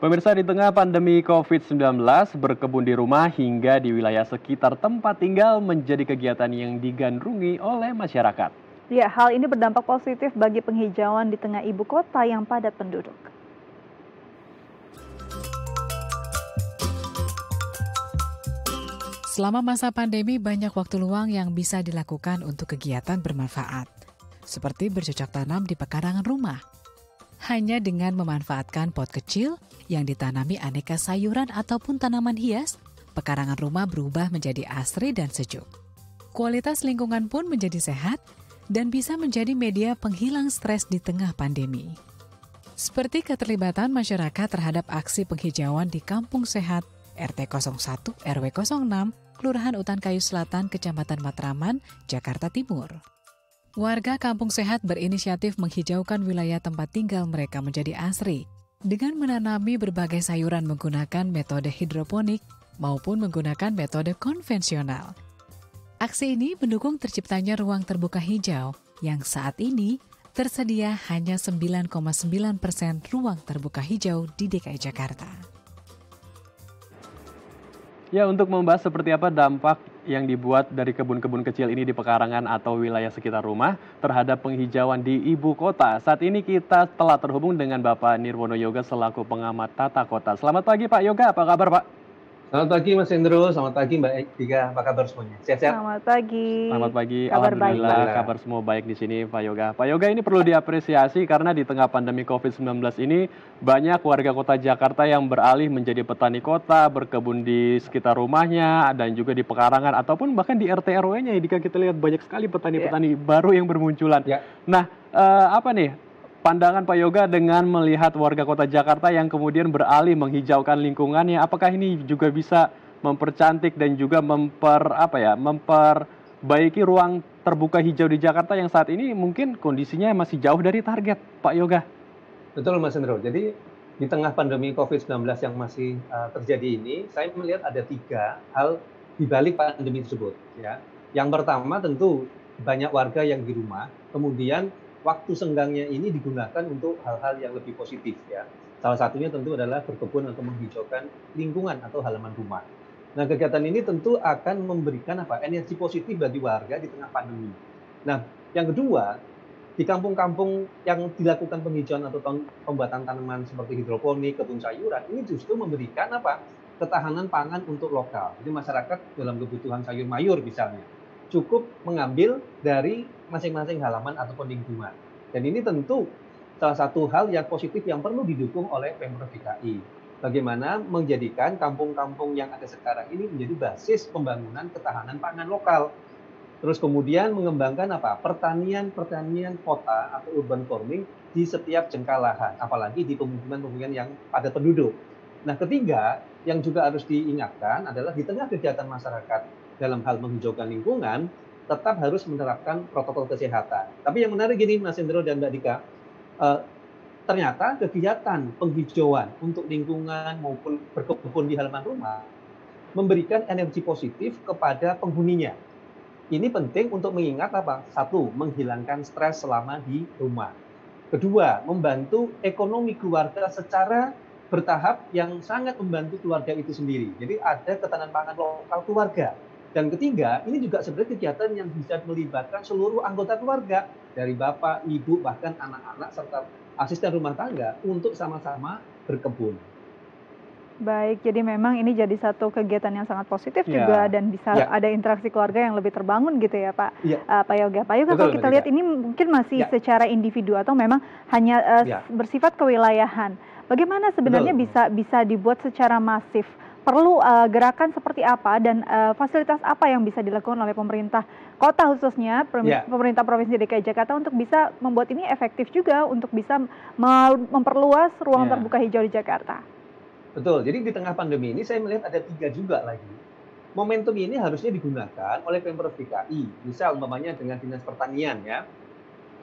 Pemirsa, di tengah pandemi COVID-19, berkebun di rumah hingga di wilayah sekitar tempat tinggal menjadi kegiatan yang digandrungi oleh masyarakat. Ya, hal ini berdampak positif bagi penghijauan di tengah ibu kota yang padat penduduk. Selama masa pandemi, banyak waktu luang yang bisa dilakukan untuk kegiatan bermanfaat, seperti bercocok tanam di pekarangan rumah. Hanya dengan memanfaatkan pot kecil yang ditanami aneka sayuran ataupun tanaman hias, pekarangan rumah berubah menjadi asri dan sejuk. Kualitas lingkungan pun menjadi sehat dan bisa menjadi media penghilang stres di tengah pandemi. Seperti keterlibatan masyarakat terhadap aksi penghijauan di Kampung Sehat RT 01 RW 06, Kelurahan Utan Kayu Selatan, Kecamatan Matraman, Jakarta Timur. Warga Kampung Sehat berinisiatif menghijaukan wilayah tempat tinggal mereka menjadi asri dengan menanami berbagai sayuran menggunakan metode hidroponik maupun menggunakan metode konvensional. Aksi ini mendukung terciptanya ruang terbuka hijau yang saat ini tersedia hanya 9,9% ruang terbuka hijau di DKI Jakarta. Ya, untuk membahas seperti apa dampak yang dibuat dari kebun-kebun kecil ini di pekarangan atau wilayah sekitar rumah terhadap penghijauan di ibu kota. Saat ini kita telah terhubung dengan Bapak Nirwono Yoga selaku pengamat tata kota. Selamat pagi Pak Yoga, apa kabar Pak? Selamat pagi Mas Hendro, selamat pagi Mbak Tika, apa kabar semuanya? Sehat-sehat? Selamat pagi. Selamat pagi, Kabar baik, alhamdulillah Pak. kabar semua baik di sini Pak Yoga. Pak Yoga, ini perlu diapresiasi karena di tengah pandemi COVID-19 ini banyak warga kota Jakarta yang beralih menjadi petani kota, berkebun di sekitar rumahnya dan juga di pekarangan ataupun bahkan di RT RW-nya. Jika kita lihat banyak sekali petani-petani baru yang bermunculan. Ya. Nah, apa nih pandangan Pak Yoga dengan melihat warga kota Jakarta yang kemudian beralih menghijaukan lingkungannya, apakah ini juga bisa mempercantik dan juga memperbaiki ruang terbuka hijau di Jakarta yang saat ini mungkin kondisinya masih jauh dari target, Pak Yoga? Betul Mas Hendro, jadi di tengah pandemi COVID-19 yang masih terjadi ini, saya melihat ada 3 hal di balik pandemi tersebut. Ya. Yang pertama tentu banyak warga yang di rumah, kemudian waktu senggangnya ini digunakan untuk hal-hal yang lebih positif. Ya. Salah satunya tentu adalah berkebun atau menghijaukan lingkungan atau halaman rumah. Nah, kegiatan ini tentu akan memberikan energi positif bagi warga di tengah pandemi. Nah, yang kedua, di kampung-kampung yang dilakukan penghijauan atau pembuatan tanaman seperti hidroponik, kebun sayuran, ini justru memberikan ketahanan pangan untuk lokal. Jadi masyarakat dalam kebutuhan sayur mayur misalnya, cukup mengambil dari masing-masing halaman ataupun lingkungan. Dan ini tentu salah satu hal yang positif yang perlu didukung oleh Pemprov DKI. Bagaimana menjadikan kampung-kampung yang ada sekarang ini menjadi basis pembangunan ketahanan pangan lokal. Terus kemudian mengembangkan pertanian kota atau urban farming di setiap jengkal lahan, apalagi di pemukiman-pemukiman yang padat penduduk. Nah, ketiga yang juga harus diingatkan adalah di tengah kegiatan masyarakat dalam hal menghijaukan lingkungan, tetap harus menerapkan protokol kesehatan. Tapi yang menarik gini Mas Hendro dan Mbak Dika, ternyata kegiatan penghijauan untuk lingkungan maupun berkebun di halaman rumah memberikan energi positif kepada penghuninya. Ini penting untuk mengingat Satu, menghilangkan stres selama di rumah. Kedua, membantu ekonomi keluarga secara bertahap yang sangat membantu keluarga itu sendiri. Jadi ada ketahanan pangan lokal keluarga. Dan ketiga, ini juga sebenarnya kegiatan yang bisa melibatkan seluruh anggota keluarga, dari bapak, ibu, bahkan anak-anak, serta asisten rumah tangga untuk sama-sama berkebun. Baik, jadi memang ini jadi satu kegiatan yang sangat positif Ya. juga dan bisa ada interaksi keluarga yang lebih terbangun gitu ya Pak, Pak Yoga. Pak Yoga, Betul, kalau kita Mbak lihat Dika. ini mungkin masih secara individu atau memang hanya bersifat kewilayahan. Bagaimana sebenarnya bisa dibuat secara masif? Perlu gerakan seperti apa dan fasilitas apa yang bisa dilakukan oleh pemerintah kota khususnya pemerintah Provinsi DKI Jakarta untuk bisa membuat ini efektif juga untuk bisa memperluas ruang terbuka hijau di Jakarta? Betul, jadi di tengah pandemi ini saya melihat ada 3 juga lagi. Momentum ini harusnya digunakan oleh Pemprov DKI, misal umpamanya dengan Dinas Pertanian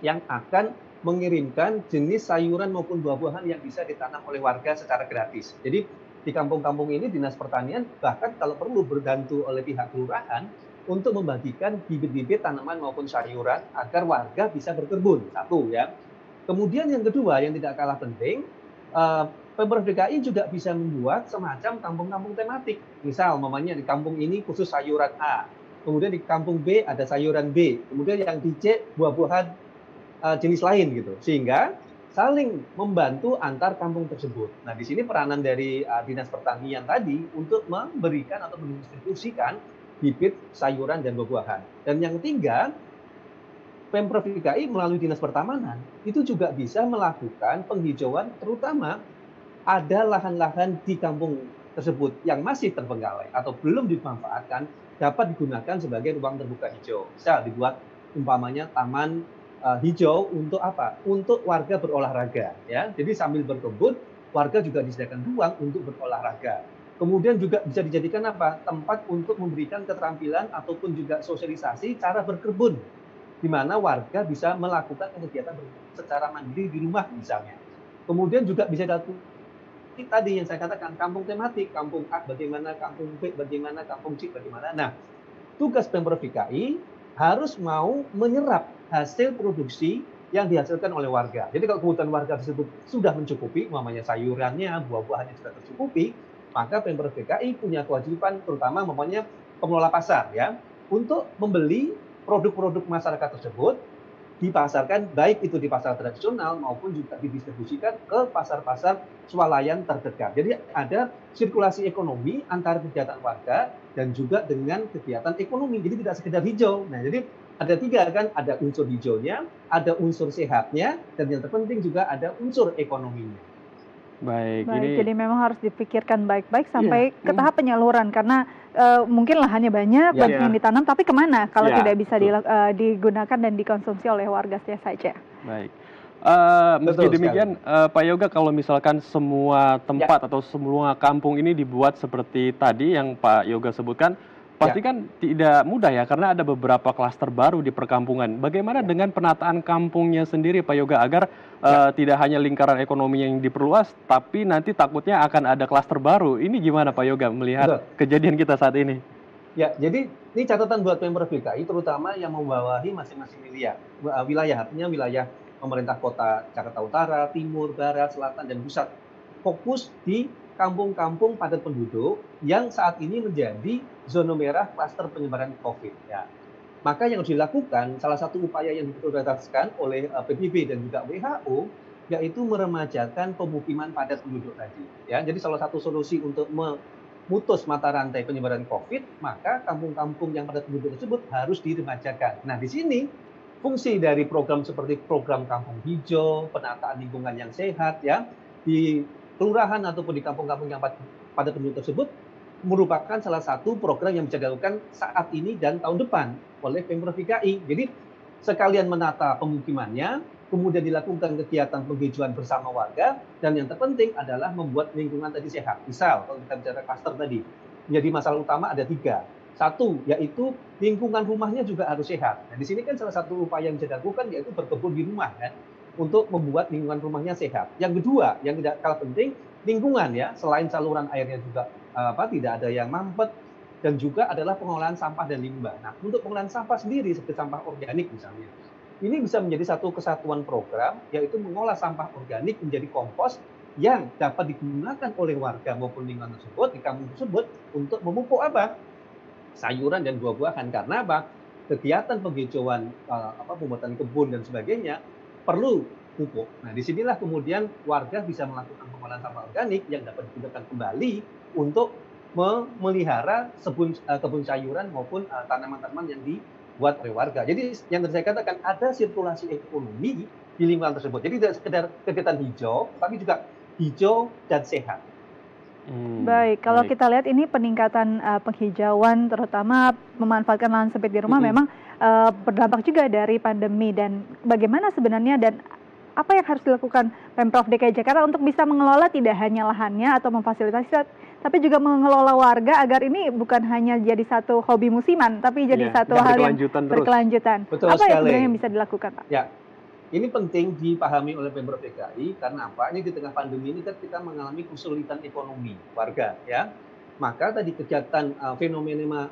yang akan mengirimkan jenis sayuran maupun buah-buahan yang bisa ditanam oleh warga secara gratis. Jadi di kampung-kampung ini Dinas Pertanian bahkan kalau perlu berbantu oleh pihak kelurahan untuk membagikan bibit-bibit tanaman maupun sayuran agar warga bisa berkebun. Satu ya. Kemudian yang kedua yang tidak kalah penting, Pemprov DKI juga bisa membuat semacam kampung-kampung tematik. Misal, umpamanya di kampung ini khusus sayuran A, kemudian di kampung B ada sayuran B, kemudian yang di C buah-buahan jenis lain gitu. Sehingga saling membantu antar kampung tersebut. Nah, di sini peranan dari Dinas Pertanian tadi untuk memberikan atau mendistribusikan bibit sayuran dan buah-buahan. Dan yang ketiga, Pemprov DKI melalui Dinas Pertamanan itu juga bisa melakukan penghijauan, terutama ada lahan-lahan di kampung tersebut yang masih terbengkalai atau belum dimanfaatkan dapat digunakan sebagai ruang terbuka hijau. Bisa dibuat umpamanya taman hijau untuk apa? Untuk warga berolahraga, ya. Jadi sambil berkebun, warga juga disediakan ruang untuk berolahraga. Kemudian juga bisa dijadikan apa? Tempat untuk memberikan keterampilan ataupun juga sosialisasi cara berkebun, di mana warga bisa melakukan kegiatan secara mandiri di rumah misalnya. Kemudian juga bisa tadi yang saya katakan, kampung tematik, kampung A bagaimana, kampung B bagaimana, kampung C bagaimana. Nah, tugas Pemprov DKI harus mau menyerap hasil produksi yang dihasilkan oleh warga. Jadi kalau kebutuhan warga tersebut sudah mencukupi, umpamanya sayurannya, buah-buahannya sudah tercukupi, maka Pemprov DKI punya kewajiban, terutama umpamanya pengelola pasar, ya, untuk membeli produk-produk masyarakat tersebut, dipasarkan baik itu di pasar tradisional maupun juga didistribusikan ke pasar-pasar swalayan terdekat. Jadi ada sirkulasi ekonomi antara kegiatan warga dan juga dengan kegiatan ekonomi. Jadi tidak sekedar hijau. Nah, jadi ada tiga kan, ada unsur hijaunya, ada unsur sehatnya, dan yang terpenting juga ada unsur ekonominya. Baik, jadi memang harus dipikirkan baik-baik sampai ke tahap penyaluran karena mungkin lahannya banyak, banyak yang ditanam, tapi kemana kalau tidak bisa digunakan dan dikonsumsi oleh warga saja. Baik. Meski demikian, Pak Yoga, kalau misalkan semua tempat atau semua kampung ini dibuat seperti tadi yang Pak Yoga sebutkan, pasti kan tidak mudah ya, karena ada beberapa klaster baru di perkampungan. Bagaimana dengan penataan kampungnya sendiri, Pak Yoga, agar tidak hanya lingkaran ekonomi yang diperluas, tapi nanti takutnya akan ada klaster baru. Ini gimana Pak Yoga melihat kejadian kita saat ini? Ya, jadi ini catatan buat Pemprov DKI, terutama yang membawahi masing-masing wilayah, artinya wilayah pemerintah kota Jakarta Utara, Timur, Barat, Selatan, dan Pusat. Fokus di kampung-kampung padat penduduk yang saat ini menjadi zona merah klaster penyebaran COVID. Ya. Maka yang harus dilakukan, salah satu upaya yang diprioritaskan oleh PBB dan juga WHO, yaitu meremajakan pemukiman padat penduduk tadi. Ya, jadi salah satu solusi untuk memutus mata rantai penyebaran COVID, maka kampung-kampung yang padat penduduk tersebut harus diremajakan. Nah, di sini fungsi dari program seperti program Kampung Hijau, penataan lingkungan yang sehat, ya, di kelurahan ataupun di kampung-kampung yang padat penduduk tersebut merupakan salah satu program yang bisa dilakukan saat ini dan tahun depan oleh Pemprov DKI. Jadi sekalian menata pemukimannya, kemudian dilakukan kegiatan penghijauan bersama warga, dan yang terpenting adalah membuat lingkungan tadi sehat. Misal kalau kita bicara klaster tadi, menjadi masalah utama ada 3. Satu, yaitu lingkungan rumahnya juga harus sehat. Nah, di sini kan salah satu upaya yang bisa dilakukan yaitu berkebun di rumah, kan, untuk membuat lingkungan rumahnya sehat. Yang kedua, yang tidak kalah penting, lingkungan, ya, selain saluran airnya juga tidak ada yang mampet, dan juga adalah pengolahan sampah dan limbah. Nah, untuk pengolahan sampah sendiri seperti sampah organik misalnya, ini bisa menjadi satu kesatuan program, yaitu mengolah sampah organik menjadi kompos yang dapat digunakan oleh warga maupun lingkungan tersebut di kampung tersebut untuk memupuk sayuran dan buah-buahan. Karena kegiatan penghijauan, pembuatan kebun dan sebagainya perlu pupuk. Nah, disinilah kemudian warga bisa melakukan pengolahan sampah organik yang dapat digunakan kembali untuk memelihara kebun sayuran maupun tanaman-tanaman yang dibuat oleh warga. Jadi yang saya katakan ada sirkulasi ekonomi di lingkungan tersebut. Jadi tidak sekedar kegiatan hijau, tapi juga hijau dan sehat. Baik, kalau kita lihat ini peningkatan penghijauan, terutama memanfaatkan lahan sempit di rumah, memang berdampak juga dari pandemi. Dan bagaimana sebenarnya dan apa yang harus dilakukan Pemprov DKI Jakarta untuk bisa mengelola tidak hanya lahannya atau memfasilitasi, tapi juga mengelola warga agar ini bukan hanya jadi satu hobi musiman, tapi jadi satu hal yang berkelanjutan. Betul apa yang sebenarnya bisa dilakukan, Pak? Ya, ini penting dipahami oleh Pemprov DKI karena apa? Ini di tengah pandemi ini kan kita mengalami kesulitan ekonomi warga, ya. Maka tadi kegiatan fenomena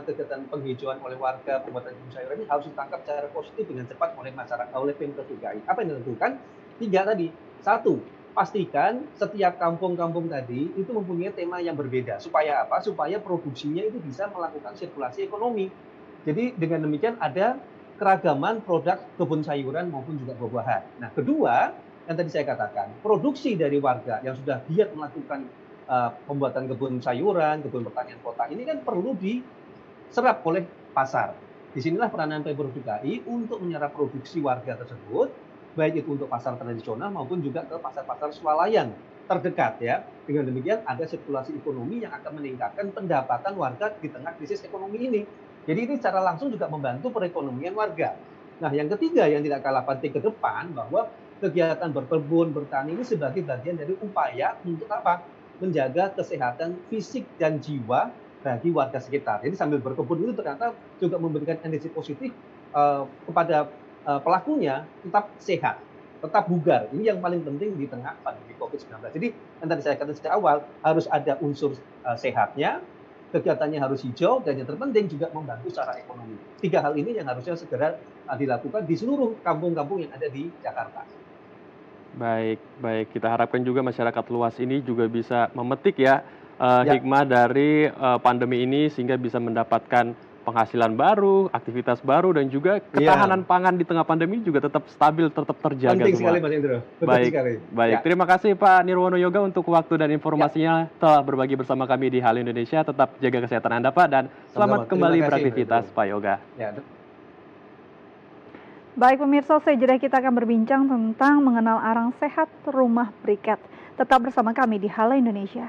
kegiatan penghijauan oleh warga, pembuatan kebun sayuran ini harus ditangkap secara positif dengan cepat oleh masyarakat, oleh Pemprov DKI. Apa yang dilakukan? 3 tadi. 1, pastikan setiap kampung-kampung tadi itu mempunyai tema yang berbeda. Supaya apa? Supaya produksinya itu bisa melakukan sirkulasi ekonomi. Jadi dengan demikian ada keragaman produk kebun sayuran maupun juga buah-buahan. Nah, kedua, yang tadi saya katakan, produksi dari warga yang sudah giat melakukan pembuatan kebun sayuran, kebun pertanian kota ini kan perlu diserap oleh pasar. Disinilah peranan Pemprov DKI untuk menyerap produksi warga tersebut, baik itu untuk pasar tradisional maupun juga ke pasar-pasar swalayan terdekat ya. Dengan demikian ada sirkulasi ekonomi yang akan meningkatkan pendapatan warga di tengah krisis ekonomi ini. Jadi ini secara langsung juga membantu perekonomian warga. Nah, yang ketiga yang tidak kalah penting ke depan bahwa kegiatan berkebun, bertani ini sebagai bagian dari upaya untuk apa? Menjaga kesehatan fisik dan jiwa bagi warga sekitar. Jadi sambil berkebun itu ternyata juga memberikan energi positif kepada pelakunya tetap sehat, tetap bugar. Ini yang paling penting di tengah pandemi COVID-19. Jadi yang tadi saya katakan sejak awal, harus ada unsur sehatnya, kegiatannya harus hijau, dan yang terpenting juga membantu secara ekonomi. 3 hal ini yang harusnya segera dilakukan di seluruh kampung-kampung yang ada di Jakarta. Baik, baik. Kita harapkan juga masyarakat luas ini juga bisa memetik ya hikmah dari pandemi ini sehingga bisa mendapatkan penghasilan baru, aktivitas baru, dan juga ketahanan pangan di tengah pandemi juga tetap stabil, tetap terjaga. Penting sekali Mas Indro. Baik, baik. Terima kasih Pak Nirwono Yoga untuk waktu dan informasinya telah berbagi bersama kami di Halo Indonesia. Tetap jaga kesehatan Anda Pak, dan selamat kembali beraktivitas Pak Yoga. Baik pemirsa, sejenak kita akan berbincang tentang mengenal arang sehat rumah briket. Tetap bersama kami di Halo Indonesia.